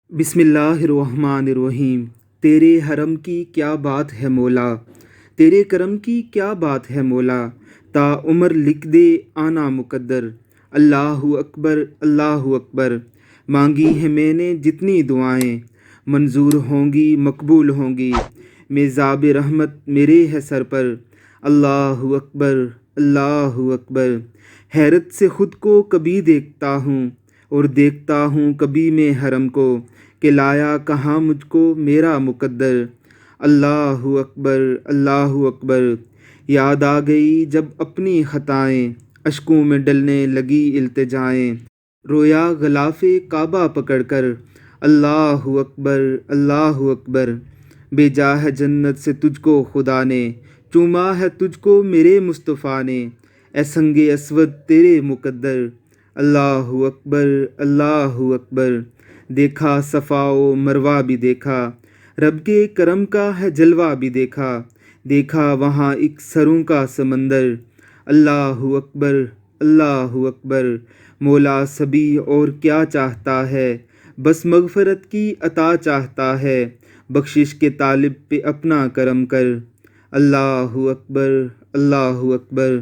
بسم اللہ الرحمن الرحیم۔ تیرے حرم کی کیا بات ہے مولا، تیرے کرم کی کیا بات ہے مولا، تا عمر لکھ دے آنا مقدر۔ اللہ اکبر اللہ اکبر۔ مانگی ہیں میں نے جتنی دعائیں، منظور ہوں گی مقبول ہوں گی، میزاب رحمت میرے ہے سر پر۔ اللہ اکبر اللہ اکبر۔ حیرت سے خود کو کبھی دیکھتا ہوں اور دیکھتا ہوں کبھی میں حرم کو، کہ لایا کہاں مجھ کو میرا مقدر۔ اللہ اکبر اللہ اکبر۔ یاد آ گئی جب اپنی خطائیں، اشکوں میں ڈلنے لگی التجائیں، رویا غلاف کعبہ پکڑ کر۔ اللہ اکبر اللہ اکبر۔ بھیجا ہے جنت سے تجھ کو خدا نے، چوما ہے تجھ کو میرے مصطفیٰ نے، اے سنگ اسود تیرے مقدر۔ اللہ اکبر اللہ اکبر۔ دیکھا صفا و مروہ بھی دیکھا، رب کے کرم کا ہے جلوہ بھی دیکھا، دیکھا وہاں ایک سروں کا سمندر۔ اللہ اکبر اللہ اکبر۔ مولا سبھی اور کیا چاہتا ہے، بس مغفرت کی عطا چاہتا ہے، بخشش کے طالب پہ اپنا کرم کر۔ اللہ اکبر اللہ اکبر۔